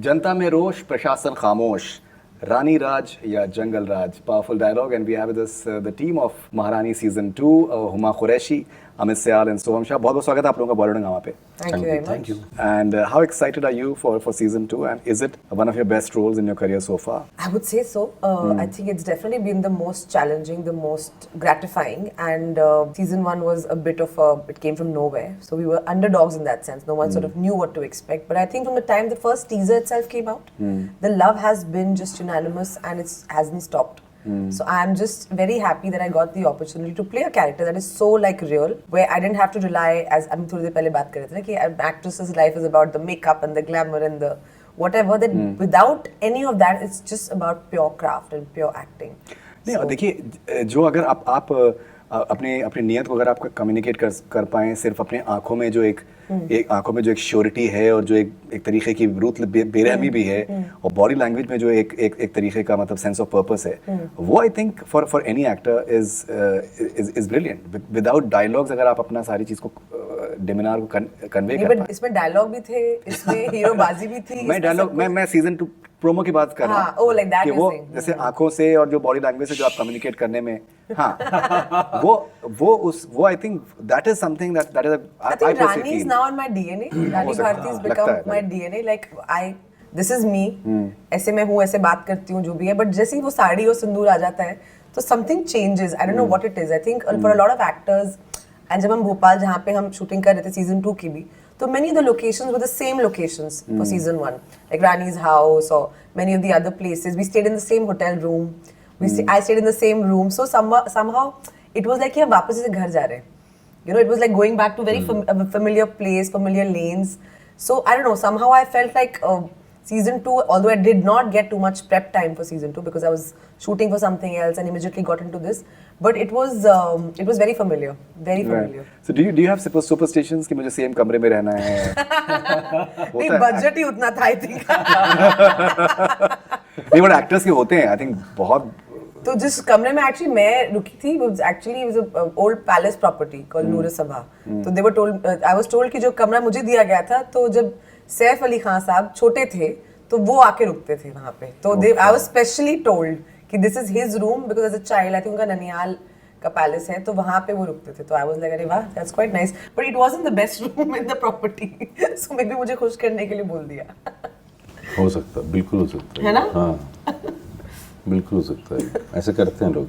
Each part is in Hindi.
जनता में रोष, प्रशासन खामोश, रानी राज या जंगल राज. Powerful dialogue, and we have with us the team of Maharani season 2, Huma Qureshi, Amit Syal and Soham Shah. बहुत बहुत स्वागत है आप लोगों का बॉलीवुड हंगामा पे. Thank you very much. Thank you. And how excited are you for season 2? And is it one of your best roles in your career so far? I would say so. I think it's definitely been the most challenging, the most gratifying, and season 1 was a bit of it came from nowhere. So we were underdogs in that sense. No one sort of knew what to expect. But I think from the time the first teaser itself came out, the love has been just unanimous and it hasn't stopped. So I'm just very happy that I got the opportunity to play a character that is so like real, where I didn't have to rely, as I mean, थोड़ी देर पहले बात कर रहे थे ना कि an actress's life is about the makeup and the glamour and the whatever. That without any of that, it's just about pure craft and pure acting. नहीं, और देखिए जो अगर आप अपनी नियत को अगर आप कम्युनिकेट कर पाएं सिर्फ अपने आंखों में जो एक आंखों में जो एक श्योरिटी है और जो एक तरीके की रूथ बेरहमी भी है और बॉडी लैंग्वेज में जो एक तरीके का मतलब सेंस ऑफ पर्पस है, वो I think for any actor is brilliant. Without dialogues अगर आप अपना सारी चीज को डिमिनार को कन्वे कर पाएं. इसमें डायलॉग भी थे, इसमें हीरोबाजी भी थी. मैं सीजन 2 प्रोमो की बात कर रहा हूँ. oh, like that कि वो जैसे आंखों से और जो बॉडी लैंग्वेज से जो आप कम्युनिकेट करने में, हाँ, वो I think that is something that is I think Rani is now in my DNA. Rani Bharti has become my DNA. Like this is me. ऐसे मैं हूँ, ऐसे बात करती हूँ, जो भी है. But जैसे ही वो साड़ी और सिंदूर आ जाता है, तो something changes. I don't know what it is. I think for a lot of actors, and जब हम भोपाल जहाँ पे हम शूटिंग कर रहे थे season 2 की भी, so many of the locations were the same locations for season 1, like Rani's house or many of the other places. We stayed in the same hotel room. I stayed in the same room. So somehow it was like कि हम वापस से घर जा रहे हैं. You know, it was like going back to very familiar place, familiar lanes. So I don't know. Somehow I felt like season 2, although I did not get too much prep time for season 2 because I was shooting for something else and immediately got into this. But it was very familiar, very familiar. Right. So do you have superstitions कि मुझे सेम कमरे में रहना है? नहीं, बजट ही उतना था I think. नहीं, बट एक्टर्स के होते हैं I think बहुत. तो जिस कमरे में एक्चुअली मैं रुकी थी, वो actually was a old palace property called Noor Sabha. तो they were told, I was told कि जो कमरा मुझे दिया गया था, तो जब सैफ अली खान साहब छोटे थे तो वो आके रुकते थे वहाँ पे. तो आई वाज स्पेशली टोल्ड कि this is his room because as a child I think उनका ननिहाल का पैलेस है, तो वहाँ पे वो रुकते थे. तो आई वाज लाइक अरे वाह, that's quite nice, but it wasn't the best room in the property. So may be मुझे खुश करने के लिए बोल दिया. हो सकता, बिल्कुल हो सकता है ना? हाँ, बिल्कुल हो सकता है, ऐसे करते हैं लोग.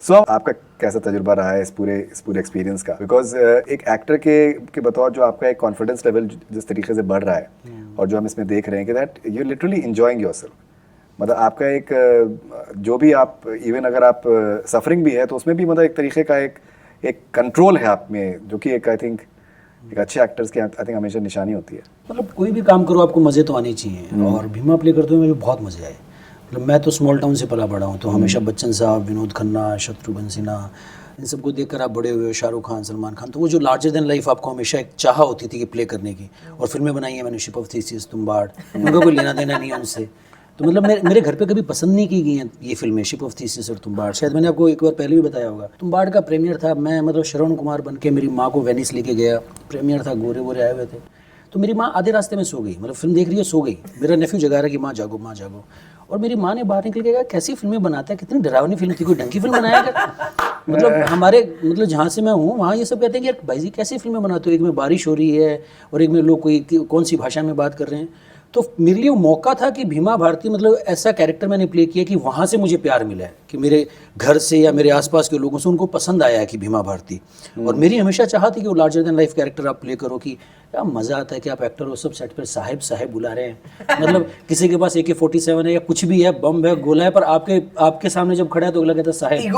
So, आपका कैसा तजुर्बा रहा है इस पूरे एक्सपीरियंस का? बिकॉज एक एक्टर के बतौर जो आपका एक कॉन्फिडेंस लेवल जिस तरीके से बढ़ रहा है और जो हम इसमें देख रहे हैं कि that you literally enjoying yourself. मतलब आपका एक जो भी आप इवन अगर आप सफरिंग भी है तो उसमें भी मतलब एक तरीके का एक कंट्रोल है आप में, जो कि एक आई थिंक एक अच्छे एक्टर्स की आई थिंक हमेशा निशानी होती है. मतलब कोई भी काम करो आपको मज़े तो आने चाहिए, और भीमा प्ले करते हुए मुझे बहुत मज़े आए. मतलब मैं तो स्मॉल टाउन से पला बड़ा हूँ, तो हमेशा बच्चन साहब, विनोद खन्ना, शत्रुघ्न सिन्हा, इन सबको देखकर आप बड़े हुए, शाहरुख खान, सलमान खान. तो वो जो लार्जर देन लाइफ आपको हमेशा एक चाह होती थी कि प्ले करने की. और फिल्में बनाई हैं मैंने, शिप ऑफ थीसिस, तुम्बाड़, उनका कोई लेना देना नहीं है उनसे. तो मतलब मेरे घर पे कभी पसंद नहीं की गई हैं ये फिल्में, शिप ऑफ थीसिस और तुम्बाड़. शायद मैंने आपको एक बार पहले भी बताया होगा. तुम्बाड़ का प्रीमियर था, मैं मतलब श्रवण कुमार बन के मेरी माँ को वेनिस लेके गया. प्रीमियर था, गोरे गोरे आए हुए थे. तो मेरी माँ आधे रास्ते में सो गई, मतलब फिल्म देख रही है, सो गई. मेरा नेफ्यू जगा रहा कि माँ जागो, माँ जागो. और मेरी माँ ने बाहर निकल के कहा, कैसी फिल्में बनाता है, कितनी डरावनी फिल्म थी, कोई ढंग की फिल्म बनाया क्या? मतलब हमारे मतलब जहाँ से मैं हूँ वहाँ ये सब कहते हैं कि यार भाई जी कैसी फिल्में बनाते हो, एक में बारिश हो रही है और एक में लोग कोई कौन सी भाषा में बात कर रहे हैं. तो मेरे लिए वो मौका था कि भीमा भारती मतलब ऐसा कैरेक्टर मैंने प्ले किया कि वहाँ से मुझे प्यार मिला है, कि मेरे घर से या मेरे आसपास के लोगों से उनको पसंद आया है कि भीमा भारती. और मेरी हमेशा चाह थी कि वो लार्जर देन लाइफ कैरेक्टर आप प्ले करो, कि क्या मज़ा आता है कि आप एक्टर हो, सब सेट पर साहिब साहिब बुला रहे हैं. मतलब किसी के पास AK-47 है या कुछ भी है, बम है, गोला है, पर आपके सामने जब खड़ा है तो अगला कहता है साहिब.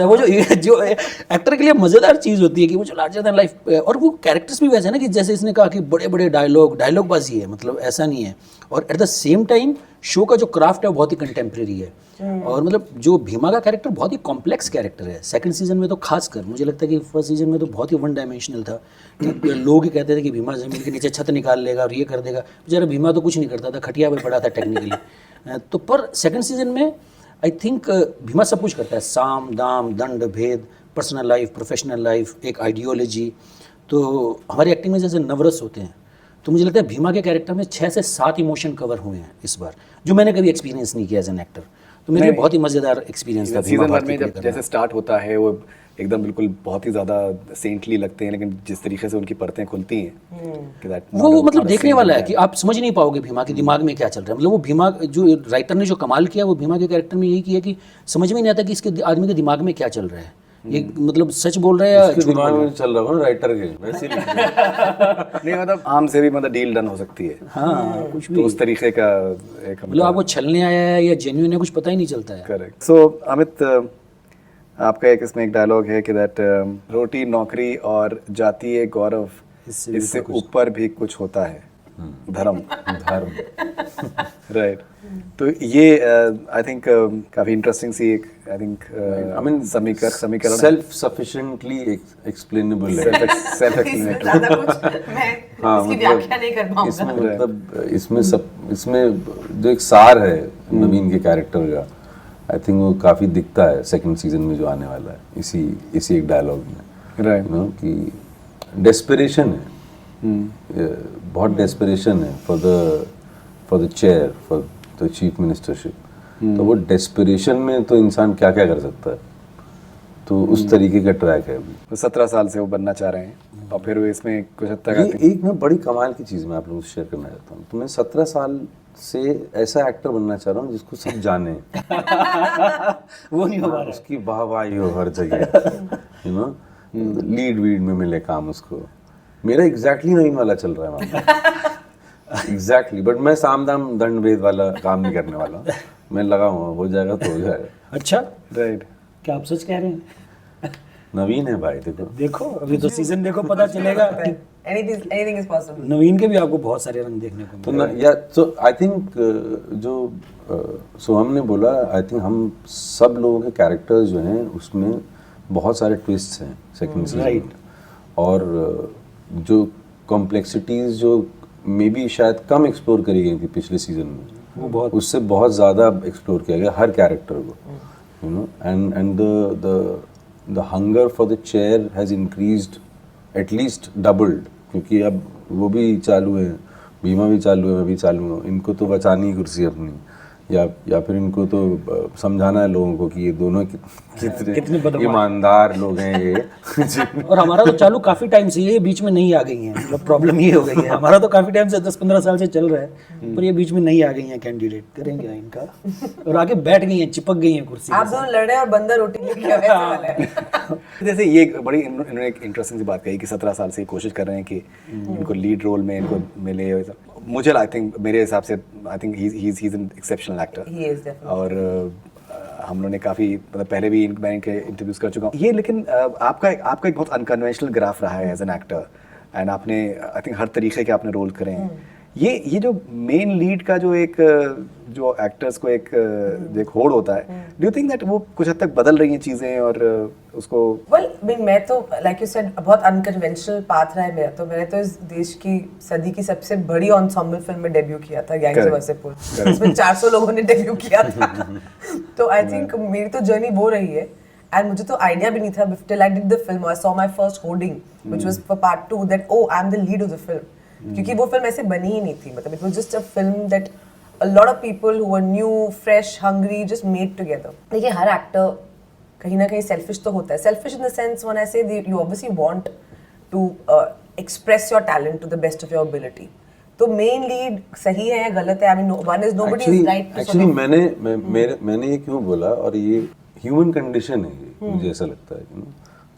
वो जो एक्टर के लिए मज़ेदार चीज़ होती है कि वो जो लार्जर देन लाइफ, और वो कैरेक्टर्स भी वैसे है ना कि जैसे इसने कहा कि बड़े बड़े डायलॉग बाजी है, मतलब ऐसा नहीं है. और eight the same time show का जो क्राफ्ट है वो बहुत ही कंटेम्प्रेरी है. और मतलब जो भीमा का कैरेक्टर बहुत ही कॉम्प्लेक्स कैरेक्टर है. सेकंड सीजन में तो खासकर मुझे लगता है कि फर्स्ट सीजन में तो बहुत ही वन डायमेंशनल था. कि लोग ही कहते थे कि भीमा ज़मीन के नीचे छत निकाल लेगा और ये कर देगा. बेचारा भीमा तो कुछ नहीं करता था, खटिया पे पड़ा था टेक्निकली. तो पर सेकंड सीजन में आई थिंक भीमा सब कुछ करता है, साम दाम दंड भेद, पर्सनल लाइफ, प्रोफेशनल लाइफ, एक आइडियोलॉजी. तो हमारी एक्टिंग में जैसे नवरस होते हैं, तो मुझे लगता है भीमा के कैरेक्टर में 6 से 7 इमोशन कवर हुए हैं इस बार, जो मैंने कभी एक्सपीरियंस नहीं किया एज एन एक्टर। तो मेरे लिए बहुत ही मज़ेदार एक्सपीरियंस था भीमा सीजन 1 भारती में प्ले जब करना। जैसे स्टार्ट होता है वो एकदम बिल्कुल बहुत ही ज़्यादा सेंटली लगते हैं, लेकिन जिस तरीके से उनकी परतें खुलती हैं कि that वो not a- मतलब not a देखने single वाला है man. कि आप समझ नहीं पाओगे भीमा के दिमाग में क्या चल रहा है। मतलब वो भीमा जो राइटर ने जो कमाल किया वो भीमा के कैरेक्टर में यही किया कि समझ में नहीं आता कि इसके आदमी के दिमाग में क्या चल रहा है, ये मतलब सच बोल रहा है या उसके झूठ बोल दिमाग रहा है। में चल रहा होगा ना राइटर के, वैसे ही लिख दिया। नहीं मतलब आम से भी मतलब डील डन हो सकती है, हाँ कुछ तो भी, उस तरीके का एक मतलब आपको छलने आया है या जेन्युइन है कुछ पता ही नहीं चलता है। करेक्ट। सो अमित, आपका एक इसमें एक डायलॉग है कि दैट रोटी नौकरी और जातीय गौरव इससे ऊपर भी कुछ होता है, धर्म। राइट। तो ये आई थिंक काफी इंटरेस्टिंग सी एक आई थिंक I mean, समीकरण सेल्फ सफिशिएंटली एक्सप्लेनेबल है। सेल्फ इसमें एक्सप्लेनेटरी। ज्यादा कुछ मैं हाँ, इसकी मतलब व्याख्या नहीं कर पाऊंगा। इसमें मतलब इसमें जो एक सार है नवीन के कैरेक्टर का, आई थिंक वो काफी दिखता है सेकंड सीजन में जो आने वाला है, इसी एक डायलॉग में, राइट। यू नो कि डेस्परेशन है, बहुत डेस्परेशन है for the chair, for the chief ministership. तो वो डेस्परेशन में तो इंसान क्या क्या कर सकता है, तो उस तरीके का ट्रैक है अभी। 17 साल से वो बनना चाह रहे हैं और फिर वो इसमें कुछ हद तक ये एक मैं बड़ी कमाल की चीज़ मैं आप लोगों से शेयर करना चाहता हूँ। तो मैं 17 साल से ऐसा एक्टर बनना चाह रहा हूँ जिसको सब जाने, वो नहीं हो पा रहा। उसकी वाहवाही हो हर जगह, यू नो, लीड वीड में मिले काम उसको। मेरा एग्जैक्टली नवीन वाला चल रहा है वहाँ एग्जैक्टली, बट मैं साम दाम दंड भेद वाला काम नहीं करने वाला हूँ। मैं लगा हुआ, हो जाएगा तो हो जाएगा। अच्छा, राइट। क्या आप सच कह रहे हैं? नवीन है भाई, देखो देखो अभी तो सीजन देखो पता चलेगा। Anything is possible. नवीन के भी आपको बहुत सारे रंग देखने को तो मिले। या तो आई थिंक जो सोहम ने बोला, आई थिंक हम सब लोगों के कैरेक्टर्स जो हैं उसमें बहुत सारे ट्विस्ट्स हैं सेकंड सीजन में, और जो कॉम्प्लेक्सिटीज जो मे बी शायद कम एक्सप्लोर करी गई थी पिछले सीजन में, वो बहुत उससे बहुत ज़्यादा एक्सप्लोर किया गया हर कैरेक्टर को, you know, and the hunger for the chair has increased at least doubled, क्योंकि अब वो भी चालू है, भीमा भी चालू है, मैं भी चालू हूँ। इनको तो बचानी ही कुर्सी अपनी, या फिर इनको तो समझाना है लोगों को कि ये दोनों कितने बदमाश ईमानदार लोग हैं ये। और हमारा तो चालू काफी टाइम से, ये बीच में नहीं आ गई हैं। मतलब प्रॉब्लम ये हो गई है, हमारा तो काफी टाइम से 10-15 साल से चल रहा है, पर ये बीच में नहीं आ गई हैं कैंडिडेट। करेंगे इनका, और आगे बैठ गई हैं, चिपक गई हैं कुर्सी आप दोनों लड़े और बंदर रोटी लेके आए, वैसे वाला है। जैसे ये एक बड़ी इन्होंने एक इंटरेस्टिंग सी बात कही कि 17 साल से ये कोशिश कर रहे हैं कि इनको लीड रोल में इनको मिले। मुझे आई थिंक मेरे हिसाब से I think he is an exceptional actor. He is definitely. और हम लोगों ने काफ़ी मतलब पहले भी मैं इनके इंटरव्यूज़ कर चुका हूँ ये, लेकिन आपका एक बहुत अनकन्वेंशनल ग्राफ रहा है एज एन एक्टर, एंड आपने आई थिंक हर तरीके के आपने रोल करे हैं। ये जो मेन लीड का जो एक्टर्स को एक होड़ होता है, डू यू थिंक दैट वो कुछ हद तक बदल रही हैं चीज़ें और उसको? Well, मैं तो लाइक यू सेड बहुत अनकन्वेंशनल पाथ रहा है मेरा। तो मैंने तो इस देश की सदी की सबसे बड़ी एंसेम्बल फिल्म में डेब्यू किया था, गैंग्स ऑफ वासेपुर। इसमें 400 लोगों ने डेब्यू किया था। तो आई थिंक मेरी तो जर्नी वो रही है, एंड मुझे तो आइडिया भी नहीं था till I did the film. I saw my first hoarding which was for part 2 that oh I am the lead of the film, क्योंकि वो फिल्म ऐसे बनी ही नहीं थी। मतलब it was just a film that a lot of people who were new, fresh, hungry just made together. देखिए हर एक्टर कहीं ना कहीं सेल्फिश तो होता है। Selfish in the sense when I say you obviously want to express your talent to the best of your ability. तो मेन लीड सही है या गलत है, I mean one is nobody is right. Actually मैंने ये क्यों बोला, और ये ह्यूमन कंडीशन है ये, मुझे ऐसा लगता है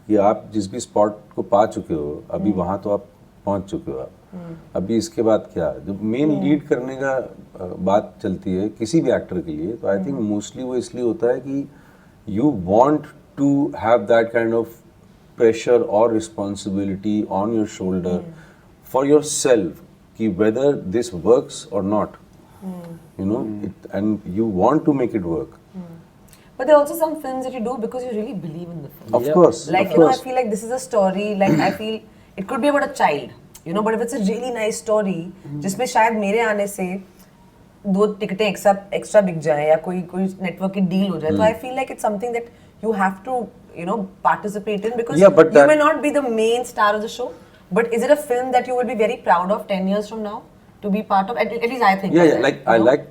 कि आप जिस भी स्पॉट को पा चुके हो अभी, वहाँ तो आप पहुँच चुके हो। आप अभी इसके बाद क्या, जब मेन लीड करने का बात चलती है किसी भी एक्टर के लिए, तो आई थिंक मोस्टली वो इसलिए होता है कि you want to have that kind of pressure और responsibility on your shoulder for yourself, कि वेदर दिस वर्क्स और not, you know, and you want to make it work. But there are also some films that you do because you really believe in the film. Of course, Like, of you know, I course. feel like this is a story, like I feel it could be about a child, you know, but if it's a really nice story, जिसमें शायद मेरे आने से 2 टिकटें एक्स्ट्रा बिक जाएं या कोई नेटवर्क की डील हो जाए, तो I feel like it's something that you have to, you know, participate in, because Yeah, but you that- may not be the main star of the show, But is it a film that you would be very proud of 10 years from now to be part of? At least I think. Yeah, that, like you I know? like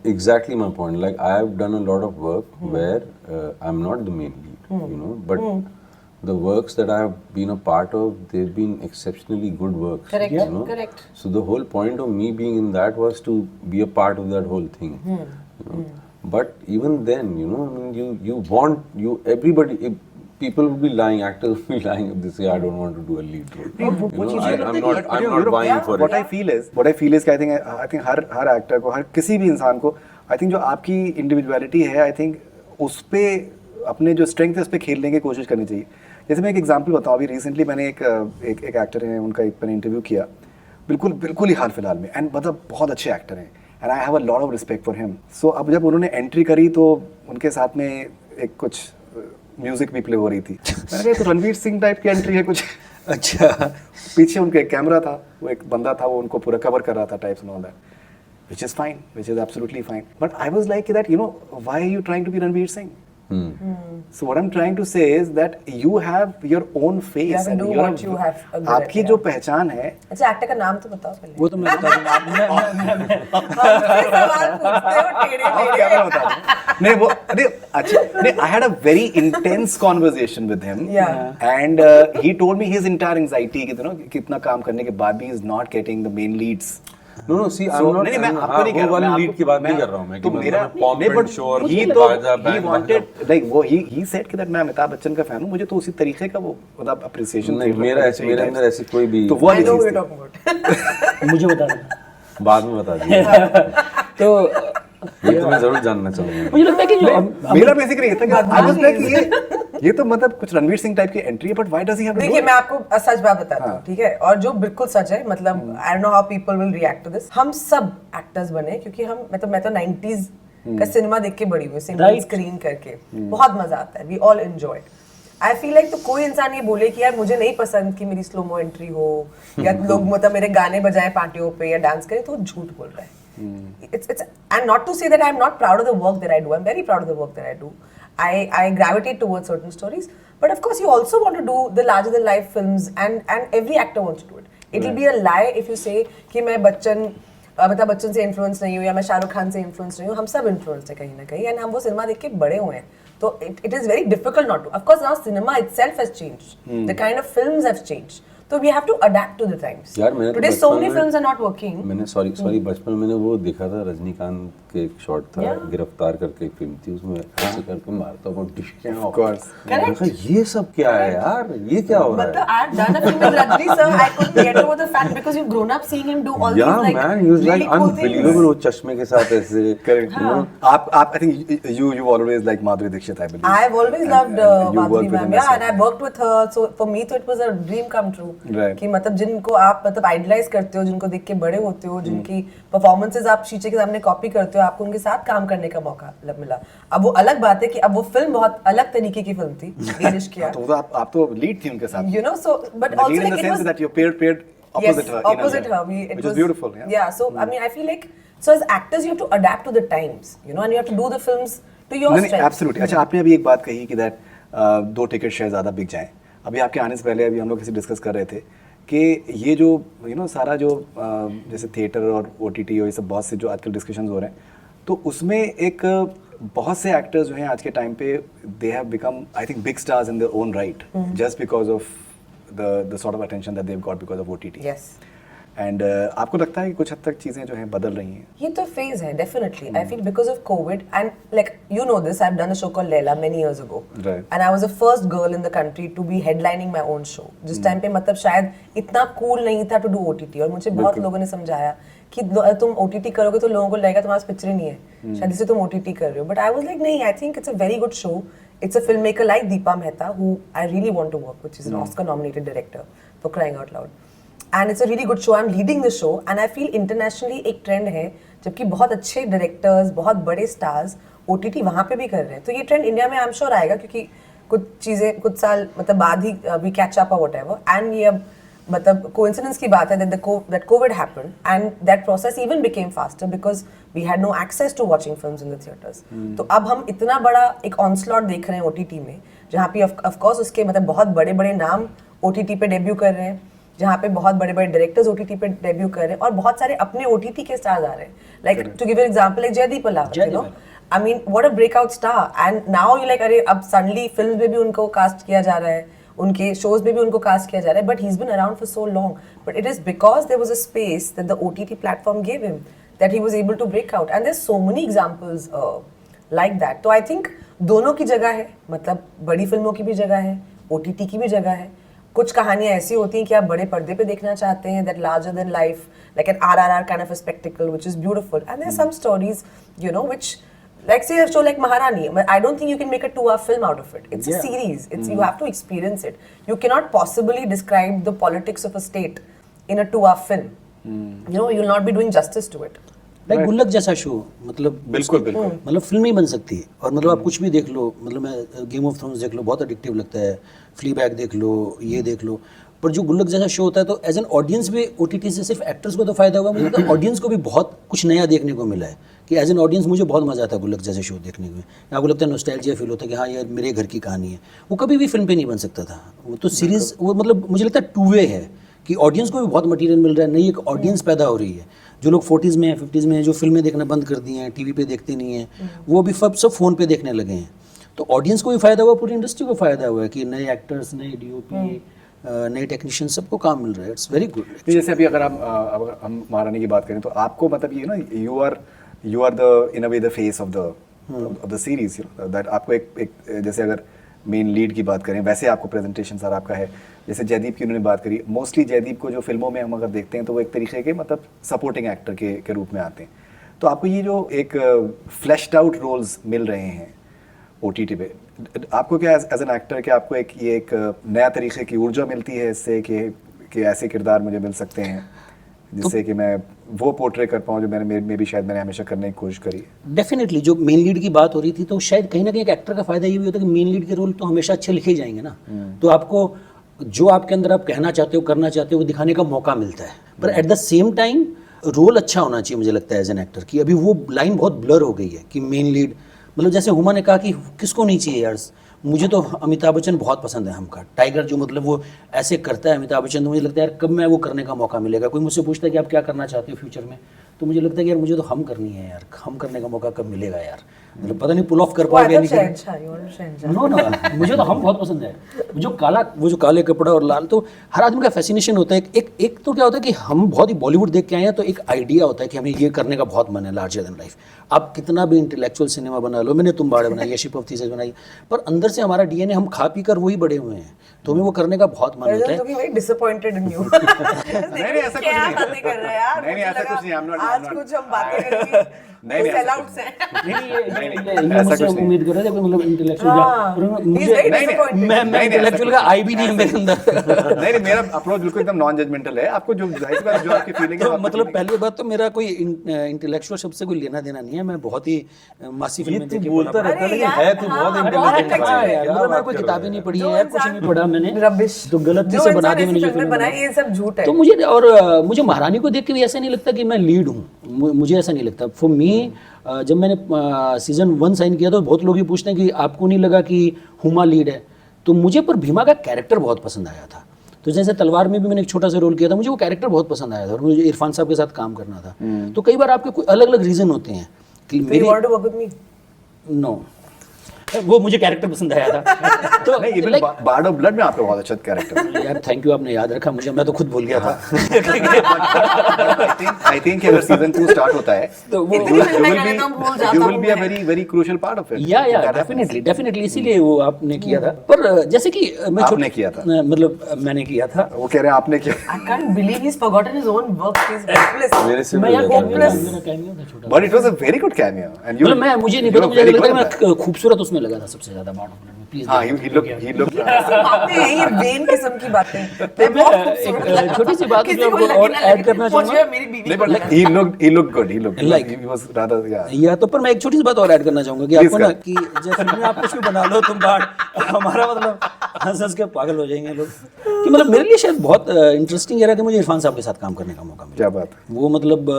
exactly my point. Like I have done a lot of work where I'm not the main lead, you know, but the works that I have been a part of, they've been exceptionally good works. Correct, you know? correct. So the whole point of me being in that was to be a part of that whole thing. You know? But even then, you know, I mean, you want everybody. People will be lying, actors will be lying if they say I don't want to do a lead role. You know, I'm not buying for What it. I feel is कि I think हर एक्टर को, हर किसी भी इंसान को, I think जो आपकी इंडिविजुअलिटी है, I think उस पे अपने जो स्ट्रेंथ है उस पे खेलने की कोशिश करनी चाहिए. जैसे मैं एक एग्जांपल बताऊं, अभी रिसेंटली मैंने एक एक्टर है, उनका एक मैंने इंटरव्यू किया, बिल्कुल ही हाल फिलहाल में, एंड मतलब बहुत अच्छे एक्टर हैं, and I have a lot of respect for him. So अब जब उन्होंने एंट्री करी तो उनके साथ में एक कुछ म्यूजिक भी प्ले हो रही थी. मैंने कहा तो रणवीर सिंह टाइप की एंट्री है कुछ. अच्छा. पीछे उनके एक कैमरा था, वो एक बंदा था, वो उनको पूरा कवर कर रहा था, types and all that, which is fine, which is absolutely fine. But I was like that, you know, why are you trying to be Ranveer Singh? So what I'm trying to say is that you have your own face. You have to and do you're what you have good at, आपकी जो पहचान है, अच्छा एक्टर का नाम तो बताओ पहले. वो तो मैं बता दूंगा. हमसे सवाल पूछते हो टेढ़े आप मेढ़े. क्या बता रहे हो? नहीं वो अरे अच्छा नहीं, I had a very intense conversation with him. Yeah. And he told me his entire anxiety कि you know कितना काम करने के बाद भी is not getting the main leads. No, see, I'm So, not. नहीं, मैं आपको नहीं कह वो रहा, वाली मैं लीड आपको- की बात नहीं मैं- कर रहा हूँ मैं तो कि मेरा मतलब pomp नहीं, and but show और he बाजा, तो he bang, wanted bang. like वो he said कि that मैं अमिताभ बच्चन का फैन हूँ, मुझे तो उसी तरीके का वो मतलब appreciation नहीं, मेरे अंदर ऐसी कोई भी तो वो I वाली know चीज़ what you're थी. talking about. मुझे बता देना. बाद में बता दिया. तो ये तो मैं जरूर जानना चाहूंगा. मुझे लगता है कि जो मेरा बेसिकली ये था कि I was like ये तो मतलब कुछ रणवीर सिंह टाइप की एंट्री है, but why does he have to देखिए मैं आपको सच बात बताती हूँ, हाँ। ठीक है, और जो बिल्कुल सच है, मतलब I don't know how people will react to this. हम सब एक्टर्स बने क्योंकि हम मैं तो 90s का सिनेमा देख के बड़ी हुई, सिंगल Right. स्क्रीन करके बहुत मजा आता है. We all enjoy. I feel like तो कोई इंसान ये बोले कि यार मुझे नहीं पसंद कि मेरी स्लोमो एंट्री हो या लोग मतलब मेरे गाने बजाएं पार्टियों पे या डांस करें, तो वो झूठ बोल रहा है. It's and not to say that I'm not proud of the work that I do. I'm very proud of the work that I do. I gravitate towards certain stories, but of course you also want to do the larger than life films, and every actor wants to do it. It'll be a lie if you say कि मैं अमिताभ बच्चन से इन्फ्लुएंस नहीं हूँ या मैं शाहरुख खान से इन्फ्लुएंस नहीं हूँ. हम सब इन्फ्लुएंस है कहीं ना कहीं, एंड हम वो सिनेमा देख के बड़े हुए हैं, तो it is very difficult not to. Of course now cinema itself has changed. The kind of films have changed. So we have to adapt to the times. यार मैंने तो Today so बचपन many में- films are not working. मैंने सॉरी बचपन में मैंने वो देखा था, रजनीकांत के एक शॉट था, Yeah. गिरफ्तार करके एक फिल्म थी, उसमें ऐसे करके मारता वो डिश Of course. Correct. ये सब क्या है यार, ये क्या हो रहा मतलब है? I've done a film with Rajni sir. I couldn't get over the fact because you've grown up seeing him do all Yeah, these like man, he was like really cool unbelievable. things. वो चश्मे के साथ ऐसे, Correct. you know? आप I think you always like Madhuri Dixit, I believe. I've always And- loved and you Madhuri worked with ma'am, him yeah, as and well. I worked with her. So for me, तो it was a dream come true. Right. कि मतलब जिनको आप मतलब आइडलाइज करते हो, जिनको देख के बड़े होते हो, जिनकी परफॉर्मेंसेस आप शीशे के सामने कॉपी करते हो, आपको उनके साथ काम करने का मौका मिला. अब वो अलग बात है कि अब वो फिल्म बहुत अलग तरीके की फिल्म थी, डेनिश किया. तो वो आप तो लीड थी उनके साथ. You know, so but The also lead in like the it sense was that you paired opposite her. in a opposite way, her. It which was is beautiful. Yeah. So I mean, I feel like so as actors you have to adapt to the times, you know, and you have to do the films to your नहीं, strengths. एब्सोल्युटली. अच्छा, आपने अभी एक बात कही कि दैट 2 टिकट शायद ज़्यादा बिक जाएं. अभी आपके आने से पहले अभी हम लोग किसी डिस्कस कर रहे थे कि ये जो सारा जो जैसे थिएटर और OTT और ये सब बहुत से जो आजकल डिस्कशंस हो रहे हैं, तो उसमें एक बहुत से एक्टर्स जो हैं आज के टाइम पे they have become I think big stars in their own right just because of the sort of attention that they have got because of OTT. Yes. And आपको लगता है कि कुछ हद तक चीज़ें जो हैं बदल रही हैं? ये तो फेज है definitely. I feel because of COVID and like you know this, I have done a show called Laila many years ago, Right. And I was the first girl in the country to be headlining my own show. जिस टाइम पे मतलब शायद इतना कूल नहीं था टू डू OTT, और मुझे बहुत लोगों ने समझाया कि तुम OTT करोगे तो लोगों को लगेगा तुम्हारे पास पिक्चर ही नहीं है, शायद इससे तुम OTT कर रहे हो. बट आई वाज लाइक नहीं, I think it's a very good show. It's a filmmaker like Deepa Mehta who I really want to work with. She's an Oscar-nominated director, for crying out loud. And it's a really good show. I'm leading the show, and I feel internationally एक trend है, जबकि बहुत अच्छे directors, बहुत बड़े stars OTT वहाँ पे भी कर रहे हैं. तो ये trend इंडिया में I'm sure आएगा, क्योंकि कुछ चीजें कुछ साल मतलब बाद ही we catch up or whatever. And ये अब मतलब coincidence की बात है that COVID happened and that process even became faster because we had no access to watching films in the theaters. तो अब हम इतना बड़ा एक onslaught देख रहे हैं OTT में, जहाँ पे of course उसके मतलब बहुत बड़े-बड़े नाम OTT पे डेब्यू कर रहे हैं. जहाँ पे बहुत बड़े बड़े डायरेक्टर्स OTT पे डेब्यू कर रहे हैं और बहुत सारे अपने OTT के स्टार्स आ रहे हैं. Like to give an example, like Jaideep Ahlawat, you know, I mean, what a breakout star. And now you like, अरे अब suddenly फिल्म में भी उनको कास्ट किया जा रहा है, उनके शोज में भी उनको कास्ट किया जा रहा है, but he's been around for so long. But it is because there was a space that the OTT platform gave him that he was able to break out. And there's so many examples like that. तो I think दोनों की जगह है, मतलब बड़ी फिल्मों की भी जगह है, OTT की भी जगह है. कुछ कहानियां ऐसी होती हैं कि आप बड़े पर्दे पे देखना चाहते हैं, that larger than life, like an RRR kind of a spectacle, which is beautiful. And there's some stories, you know, which, like say a show like Maharani, I don't think you can make a 2-hour film out of it. It's a series. It's you have to experience it. You cannot possibly describe the politics of a state in a 2-hour film. You know, you'll not be doing justice to it. Like गुल्लक जैसा शो, मतलब बिल्कुल बिल्कुल मतलब फिल्म ही बन सकती है. और मतलब आप कुछ भी देख लो, मतलब मैं गेम ऑफ थ्रोन्स देख लो, बहुत एडिक्टिव लगता है. फ्लीबैग देख लो, ये देख लो. पर जो गुल्लक जैसा शो होता है, तो एज एन ऑडियंस भी OTT से सिर्फ एक्टर्स को तो फायदा हुआ, मुझे लगता है ऑडियंस को भी बहुत कुछ नया देखने को मिला है. कि एज एन ऑडियंस मुझे बहुत मजा आता है गुल्लक जैसे शो देखने में. आपको लगता है नॉस्टैल्जिया फील होता है कि हाँ यार मेरे घर की कहानी है. वो कभी भी फिल्म पे नहीं बन सकता था. वो तो सीरीज, वो मतलब मुझे लगता है 2 वे है कि ऑडियंस को भी बहुत मटेरियल मिल रहा है, नई एक ऑडियंस पैदा हो रही है. जो लोग 40s में हैं, 50s में हैं, जो फिल्में देखना बंद कर दिए हैं, टीवी पे देखते नहीं हैं, वो भी सब फ़ोन पे देखने लगे हैं. तो ऑडियंस को भी फ़ायदा हुआ, पूरी इंडस्ट्री को फ़ायदा हुआ है कि नए एक्टर्स, नए DOP, नए टेक्नीशियन, सबको काम मिल रहा है. It's very good. जैसे अभी अगर हम महारानी की बात करें तो आपको मतलब ये ना, you are the in a way the face of the series, you know that. आपको एक जैसे अगर मेन लीड की बात करें, वैसे आपको प्रेजेंटेशन सारा आपका है. जैसे जयदीप की उन्होंने बात करी, मोस्टली जयदीप को जो फिल्मों में हम अगर देखते हैं तो वो एक तरीके के मतलब सपोर्टिंग एक्टर के रूप में आते हैं. तो आपको ये जो एक फ्लैश्ड आउट रोल्स मिल रहे हैं OTT पे, आपको क्या एज एन एक्टर क्या आपको एक नया तरीके की ऊर्जा मिलती है इससे कि ऐसे किरदार मुझे मिल सकते हैं जिससे कि मैं वो पोर्ट्रे कर पाऊँ जो मैंने शायद हमेशा करने की कोशिश करी है? डेफिनेटली जो मेन लीड की बात हो रही थी, तो शायद कहीं ना कहीं एक एक्टर का फायदा ये भी होता है कि मेन लीड के रोल तो हमेशा अच्छे लिखे जाएंगे ना. तो आपको जो आपके अंदर आप कहना चाहते हो, करना चाहते हो, वो दिखाने का मौका मिलता है. पर at the same time role अच्छा होना चाहिए, मुझे लगता है एज एन एक्टर की. अभी वो लाइन बहुत ब्लर हो गई है कि मेन लीड, मतलब जैसे हुमा ने कहा कि किसको नहीं चाहिए यार. मुझे तो अमिताभ बच्चन बहुत पसंद है. हमका टाइगर जो मतलब वो ऐसे करता है अमिताभ बच्चन, तो मुझे लगता है यार कब मैं वो करने का मौका मिलेगा. कोई मुझसे पूछता है कि आप क्या करना चाहते हो फ्यूचर में, तो मुझे लगता है कि यार मुझे तो हम करनी है यार. हम करने का मौका कब मिलेगा यार. मतलब पता नहीं पुल ऑफ कर पाओगे नहीं. नो नो, मुझे तो हम बहुत पसंद है. वो जो काले कपड़ा और लाल, तो हर आदमी का फैसिनेशन होता है. एक तो क्या होता है कि हम बहुत ही बॉलीवुड देख के आए हैं, तो एक आइडिया होता है कि हमें ये करने का बहुत मन है, लार्जर देन लाइफ. आप कितना भी इंटेलेक्चुअल सिनेमा बना लो, मैंने तुम्बाड़ बनाई है, शिप ऑफ थीसेस बनाई, पर अंदर से हमारा DNA हम खा पी कर वही बड़े हुए हैं, तो हमें वो करने का बहुत मन होता है. नहीं ऐसा कुछ नहीं. नहीं ऐसा कुछ नहीं. आज कुछ हम बातें करेंगे. नहीं मुझसे उम्मीद कर रहे थे मतलब इंटेलेक्चुअल, मैं इंटेलेक्चुअल का आई भी नहीं है मेरे अंदर. नहीं मेरा अप्रोच बिल्कुल एकदम नॉन जजमेंटल है. आपको जो जाहिर सी बात जो आपकी फीलिंग है, मतलब पहली बात तो मेरा कोई इंटेलेक्चुअल शब्द से कोई लेना देना नहीं है. मैं बहुत ही मासी फिल्में देख के बोलता रहता है, लेकिन है तू बहुत इंटेलिजेंट यार. मतलब मैं कोई किताबें नहीं पढ़ी है, कुछ नहीं पढ़ा मैंने, तो गलती से बना दी मैंने जो फिल्म बनाई. ये सब झूठ है. तो मुझे महारानी को देख के भी ऐसा नहीं लगता कि मैं लीड हूँ. मुझे ऐसा नहीं लगता. फॉर मी, जब मैंने सीजन 1 साइन किया तो बहुत लोग ये पूछते हैं कि आपको नहीं लगा कि हुमा लीड है. तो मुझे पर भीमा का कैरेक्टर बहुत पसंद आया था. तो जैसे तलवार में भी मैंने एक छोटा सा रोल किया था, मुझे वो कैरेक्टर बहुत पसंद आया था और मुझे इरफान साहब के साथ काम करना था. तो कई बार आपके कोई अलग अलग रीजन होते हैं कि मेरी नो, वो मुझे कैरेक्टर पसंद आया था. तो नहीं, इवन बार्ड ऑफ ब्लड में आपका बहुत अच्छा कैरेक्टर है यार. थैंक यू, आपने याद रखा मुझे, मैं तो खुद भूल गया था. आई थिंक अगर सीजन 2 स्टार्ट होता है तो वो you will be a very crucial part of it. या डेफिनेटली इसीलिए वो आपने किया था. पर जैसे कि मैं आपने किया था, मतलब मैंने किया था. वो कह रहे हैं आपने किया. I can't believe he's forgotten his own work. He's hopeless. मेरे से मैं यार hopeless. मेरा cameo था छोटा. But it was a very good cameo and you. मतलब मैं मुझे नहीं पता, मुझे लगा मैं खूबसूरत उसमें लगा था सबसे ज्यादा बात में. प्लीज हाँ, he looked बातें हैं ये वेन किस्म की बातें. तो मैं एक छोटी सी बात जो आपको और ऐड करना चाहूंगा. मेरी बीवी नहीं, but he looked good. He looked Like- he was rather या तो पर मैं एक छोटी सी बात और ऐड करना चाहूंगा कि आपको ना कि जैसे फिल्म में आप कुछ भी बना लो तुम बात, हमारा मतलब हंस हंस के पागल हो जाएंगे लोग कि मतलब मेरे लिए शायद बहुत इंटरेस्टिंग ये रहा कि मुझे इरफान साहब के साथ काम करने का मौका मिला। क्या बात है। वो मतलब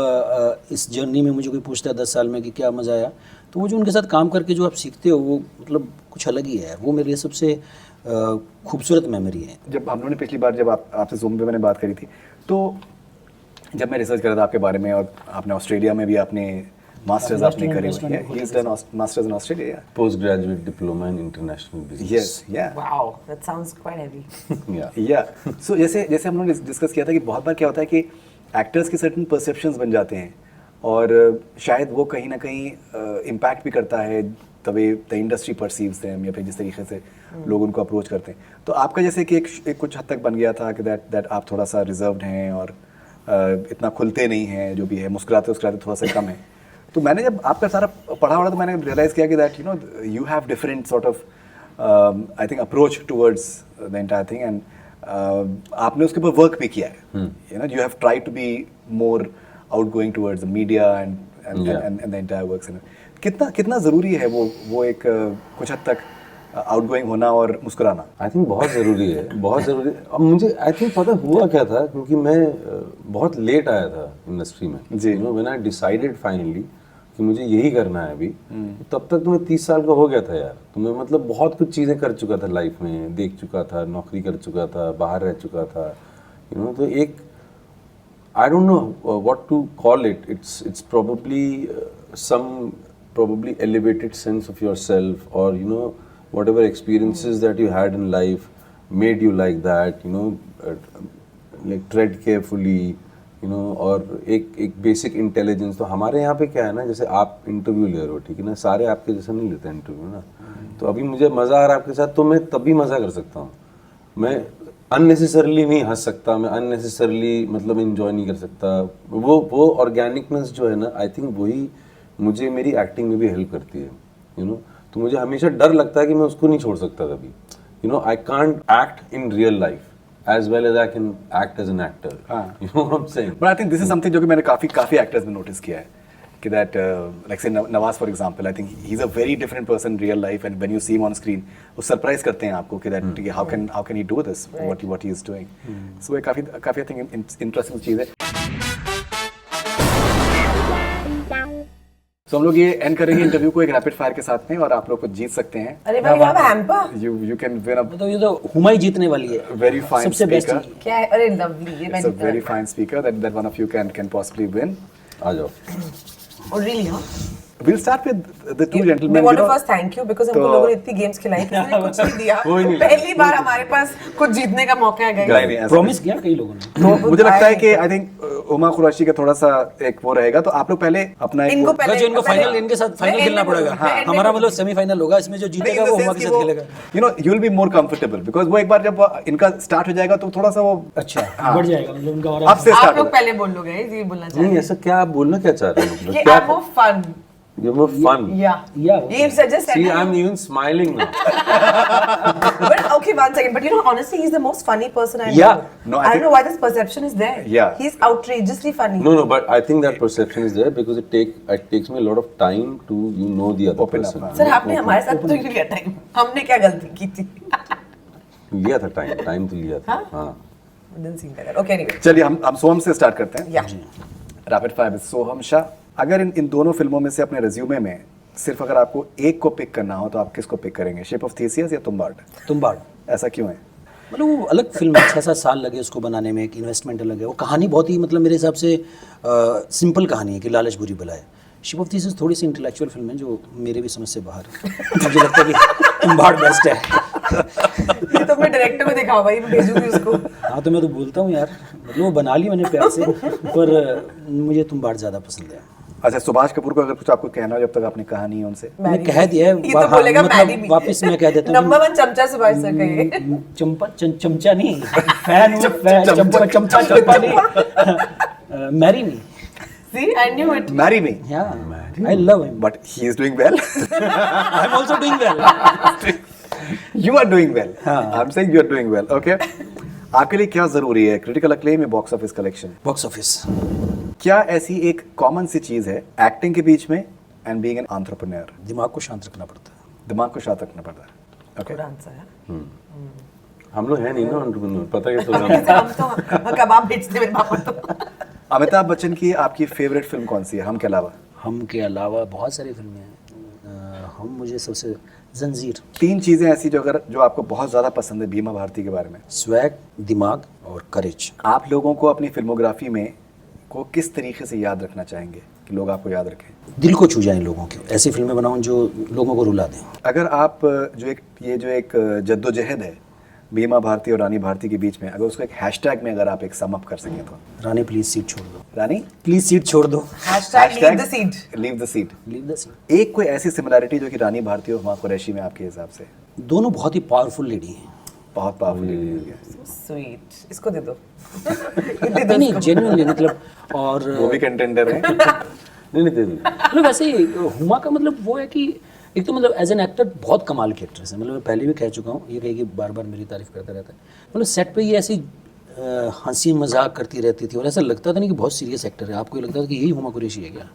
इस जर्नी में मुझे कोई पूछता है 10 साल में कि क्या मज़ा आया, तो वो जो उनके साथ काम करके जो आप सीखते हो वो मतलब कुछ अलग ही है। वो मेरे लिए सबसे खूबसूरत मेमोरी है। जब हम लोगों ने पिछली बार जब आपसे जूम पे मैंने बात करी थी, तो जब मैं रिसर्च कर रहा था आपके बारे में, और आपने ऑस्ट्रेलिया में भी आपने मास्टर्स आपने करे हुए हैं, he is done masters in Australia, post graduate diploma in international business. Yes या Wow, that sounds quite heavy. या सो जैसे जैसे हम लोगों ने डिस्कस किया था कि बहुत बार क्या होता है कि एक्टर्स के सर्टेन परसेप्शंस बन जाते हैं, और शायद वो कहीं ना कहीं इम्पैक्ट भी करता है the way the industry perceives them, या फिर जिस तरीके से लोग उनको अप्रोच करते हैं। तो आपका जैसे कि एक कुछ हद तक बन गया था कि दैट आप थोड़ा सा रिजर्व्ड हैं और इतना खुलते नहीं हैं, जो भी है मुस्कुराते थोड़ा सा कम है। तो मैंने जब आपका सारा पढ़ा तो मैंने रियलाइज़ किया कि that you have different sort of I think approach towards the entire thing, and आपने उसके ऊपर वर्क भी किया है। You have try to be more outgoing towards the media and the entire works. कितना ज़रूरी है वो एक कुछ हद तक आउटगोइंग होना और मुस्कुराना? आई थिंक बहुत ज़रूरी है, बहुत ज़रूरी है। अब मुझे आई थिंक पता हुआ क्या था, क्योंकि मैं बहुत लेट आया था इंडस्ट्री में। जी। व्हेन आई डिसाइडेड फाइनली कि मुझे यही करना है अभी, तब तक तो मैं 30 साल का हो गया था यार। तो मैं मतलब बहुत कुछ चीज़ें कर चुका था लाइफ में, देख चुका था, नौकरी कर चुका था, बाहर रह चुका था, तो एक I don't know what to call it, it's probably elevated sense of yourself, or whatever experiences that you had in life made you like that, like tread carefully, और एक बेसिक इंटेलिजेंस। तो हमारे यहाँ पे क्या है ना, जैसे आप इंटरव्यू ले रहे हो, ठीक है ना, सारे आपके जैसा नहीं लेते इंटरव्यू ना। तो अभी मुझे मज़ा आ रहा है आपके साथ, तो मैं तभी मज़ा कर सकता हूँ। मैं अननेसेसरली नहीं हंस सकता, मैं अननेसेसरली मतलब इंजॉय नहीं कर सकता। वो ऑर्गेनिकनेस जो है ना, आई थिंक वही मुझे मेरी एक्टिंग में भी हेल्प करती है। तो मुझे हमेशा डर लगता है कि मैं उसको नहीं छोड़ सकता कभी। I can't act in real life as well as I can act as an actor. You know what I'm saying? But I think this is something जो कि मैंने काफी एक्टर्स में नोटिस किया है कि that like say Nawaz for example, I think he's a very different person in real life, and when you see him on screen वो सरप्राइज करते हैं आपको कि that how can he do this, what he is doing. So ये काफी I think इंटरेस्टिंग चीज है। तो हम लोग ये एंड करेंगे इंटरव्यू को एक रैपिड फायर के साथ में, और आप लोग को जीत सकते हैं। अरे भाई, you have a hamper? You can win a तो ये तो हुमाई जीतने वाली है, very fine सबसे बेस्ट speaker. क्या है? अरे lovely, ये It's a मैंने very fine speaker that one of you can possibly win. आ जाओ। Oh really, huh? We'll start with the two We gentlemen. want you to know, first thank you because हमको तो- लोगों ने इतनी गेम्स खिलाई, किसी ने कुछ नहीं दिया। पहली बार हमारे पास कुछ जीतने का मौका है नहीं, guys। नहीं, ऐसा प्रॉमिस किया कई लोगों ने। तो मुझे लगता है कि आई थिंक उमा कुरैशी का थोड़ा सा एक वो रहेगा, तो आप लोग पहले अपना इनको एक पहले जो इनको पहले- फाइनल, इनके साथ मैं फाइनल end खेलना में बोलूँ, पड़ेगा। मैं end में हमारा बोलूँ। मतलब सेमीफाइनल होगा, इसमें जो जीतेगा वो हुमा के साथ खेलेगा। You will be more comfortable because वो एक बार जब इनका स्टार्ट हो जाएगा तो थोड़ा सा वो अच्छा बढ़ जाएगा मतलब उनका और अब से आप स्टार्ट लोग होगा। पहले बोल लो guys, ये बोलना नहीं, चाहिए ऐसा क्या आप बोलना क्या चाह रहे हो? कि मतलब क्या I'm more fun। you're more fun? Yeah. Yeah. You suggest See, I'm even smiling now. But okay, one second. But honestly, he's the most funny person I Yeah. know. No, I I don't think- know why this perception is there. Yeah. He's outrageously funny. No, but I think that perception is there because it takes me a lot of time to the other Open up, person. हाँ। सर आपने हमारे साथ तो लिया टाइम, हमने क्या गलती की थी? लिया था टाइम तो लिया था। हाँ। Didn't seem like that. Okay, anyway. चलिए हम सोहम से स्टार्ट करते हैं। Yeah. रैपिड फायर विद सोहम शाह। अगर इन दोनों फिल्मों में से अपने रिज्यूमे में सिर्फ अगर आपको एक को पिक करना हो तो आप किसको पिक करेंगे, शिप ऑफ थीसियस या तुम्बाड? तुम्बाड़। ऐसा क्यों है? मतलब वो अलग फिल्म है, 6-7 साल लगे उसको बनाने में, एक इन्वेस्टमेंट अलग है। वो कहानी बहुत ही मतलब मेरे हिसाब से सिंपल कहानी है कि लालच बुरी बला है। शिप ऑफ थीसिस थोड़ी सी इंटेलेक्चुअल फिल्म है जो मेरे भी समझ से बाहर है। मुझे लगता है कि तुम्बाड़ बेस्ट है। ये तो मैं डायरेक्टर को दिखाओ भाई, मैं भेजूंगी उसको। हाँ तो मैं तो बोलता हूँ यार, मतलब वो बना ली मैंने प्यार से, पर मुझे तुम्बाड़ ज़्यादा पसंद है। अच्छा, सुभाष कपूर को अगर कुछ आपको कहना हो जब तक आपने कहा नहीं है उनसे? मैंने कह दिया है, ये तो बोलेगा मैरी भी। वापस मैं कह देता हूँ। नंबर 1 चमचा सुभाष सर कहिए। चमचा नहीं, फैन हूँ, चमचा नहीं, marry me. See, I knew it. Marry me. Yeah, I love him. But he is doing well. I'm also doing well. You are doing well. हाँ. I'm saying you are doing well. Okay. आपके लिए क्या जरूरी है, क्रिटिकल अक्लेम या box office collection? Box office. क्या ऐसी एक कॉमन सी चीज है एक्टिंग के बीच में एंड बीइंग एन एंटरप्रेन्योर? दिमाग को शांत रखना पड़ता है। दिमाग को शांत रखना पड़ता है। ओके। Good answer, yeah. हम लोग हैं नहीं ना एंटरप्रेन्योर, पता है तो हम तो कबाब बेचते मेरे पापा तो। अमिताभ बच्चन की आपकी फेवरेट फिल्म कौन सी है, हम के अलावा? हम के अलावा बहुत सारी फिल्में हैं। हम मुझे सबसे जंजीर, 3 चीजें ऐसी जो आपको बहुत ज्यादा पसंद है भीमा भारती के बारे में। स्वैग, दिमाग और करेज। आप लोगों को अपनी फिल्मोग्राफी में को किस तरीके से याद रखना चाहेंगे कि लोग आपको याद रखें? दिल को छू जाएं लोगों के, ऐसी फिल्में बनाऊं जो लोगों को रुला दें। अगर आप जो एक जद्दोजहद है भीमा भारती और रानी भारती के बीच में, अगर उसको एक हैशटैग में अगर आप एक सम अप कर सकें तो? रानी प्लीज सीट छोड़ दो, रानी प्लीज सीट छोड़ दो, #leave the seat। Leave the seat. Leave the seat. एक कोई ऐसी सिमिलरिटी जो कि रानी भारती और हुमा कुरैशी में आपके हिसाब से? दोनों बहुत ही पावरफुल लेडी हैं। बहुत पावरफुल। स्वीट, इसको दे दो। नहीं जेन्युइनली, मतलब और वो भी कंटेंडर है। नहीं दे दी। मतलब वैसे ही हुमा का मतलब वो है कि एक तो मतलब एज एन एक्टर बहुत कमाल की एक्ट्रेस है। मतलब मैं पहले भी कह चुका हूँ, ये कहेगी बार बार मेरी तारीफ करता रहता है। मतलब सेट पे ये ऐसी हंसी मजाक करती रहती थी और ऐसा लगता था नहीं कि बहुत सीरियस एक्टर है, आपको ये लगता था कि यही हुमा कुरैशी है क्या।